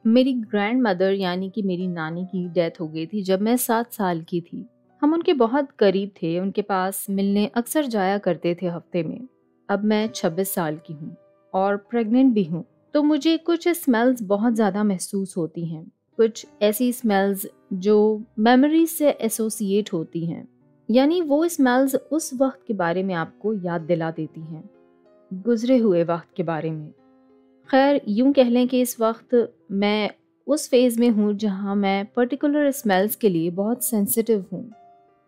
मेरी grand mother यानी कि मेरी नानी की डेथ हो गई थी जब मैं 7 साल की थी। हम उनके बहुत करीब थे, उनके पास मिलने अक्सर जाया करते थे हफ्ते में। अब मैं 26 साल की हूँ और प्रेग्नेंट भी हूँ, तो मुझे कुछ स्मेल्स बहुत ज़्यादा महसूस होती हैं। कुछ ऐसी स्मेल्स जो मेमोरीज से एसोसिएट होती हैं, यानी वो स्मेल्स उस वक्त के बारे में आपको याद दिला देती हैं, गुजरे हुए वक्त के बारे में। खैर यूँ कह लें कि इस वक्त मैं उस फेज़ में हूँ जहाँ मैं पर्टिकुलर स्मेल्स के लिए बहुत सेंसिटिव हूँ।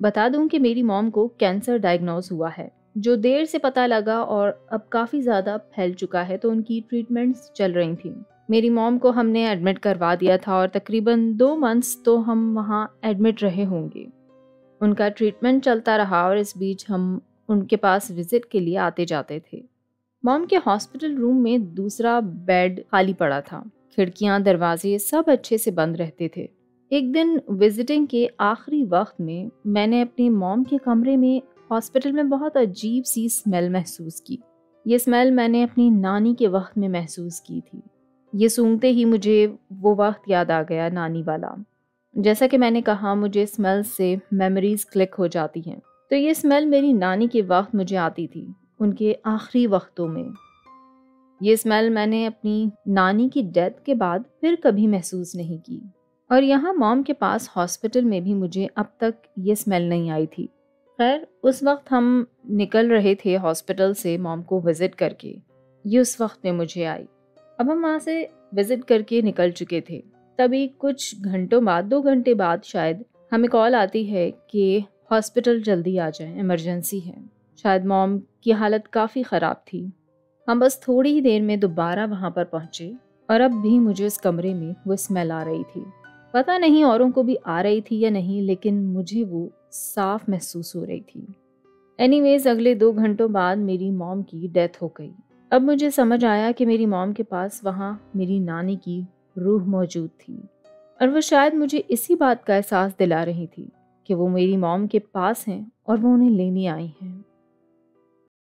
बता दूँ कि मेरी मॉम को कैंसर डायग्नोज हुआ है, जो देर से पता लगा और अब काफ़ी ज़्यादा फैल चुका है, तो उनकी ट्रीटमेंट्स चल रही थी। मेरी मॉम को हमने एडमिट करवा दिया था और तकरीबन 2 मंथ्स तो हम वहाँ एडमिट रहे होंगे। उनका ट्रीटमेंट चलता रहा और इस बीच हम उनके पास विजिट के लिए आते जाते थे। मॉम के हॉस्पिटल रूम में दूसरा बेड खाली पड़ा था। खिड़कियां, दरवाजे सब अच्छे से बंद रहते थे। एक दिन विजिटिंग के आखिरी वक्त में मैंने अपनी मॉम के कमरे में हॉस्पिटल में बहुत अजीब सी स्मेल महसूस की। ये स्मेल मैंने अपनी नानी के वक्त में महसूस की थी। ये सूंघते ही मुझे वो वक्त याद आ गया, नानी वाला। जैसा कि मैंने कहा, मुझे स्मेल से मेमोरीज क्लिक हो जाती हैं। तो ये स्मेल मेरी नानी के वक्त मुझे आती थी, उनके आखिरी वक्तों में। ये स्मेल मैंने अपनी नानी की डेथ के बाद फिर कभी महसूस नहीं की, और यहाँ मॉम के पास हॉस्पिटल में भी मुझे अब तक ये स्मेल नहीं आई थी। खैर उस वक्त हम निकल रहे थे हॉस्पिटल से मॉम को विजिट करके, ये उस वक्त में मुझे आई। अब हम वहाँ से विजिट करके निकल चुके थे। तभी कुछ घंटों बाद, 2 घंटे बाद शायद, हमें कॉल आती है कि हॉस्पिटल जल्दी आ जाए, इमरजेंसी है। शायद मॉम की हालत काफ़ी ख़राब थी। हम बस थोड़ी ही देर में दोबारा वहाँ पर पहुँचे और अब भी मुझे उस कमरे में वो स्मेल आ रही थी। पता नहीं औरों को भी आ रही थी या नहीं, लेकिन मुझे वो साफ महसूस हो रही थी। एनीवेज, अगले 2 घंटों बाद मेरी मॉम की डेथ हो गई। अब मुझे समझ आया कि मेरी मॉम के पास वहाँ मेरी नानी की रूह मौजूद थी, और वो शायद मुझे इसी बात का एहसास दिला रही थी कि वो मेरी मॉम के पास हैं और वो उन्हें लेने आई हैं।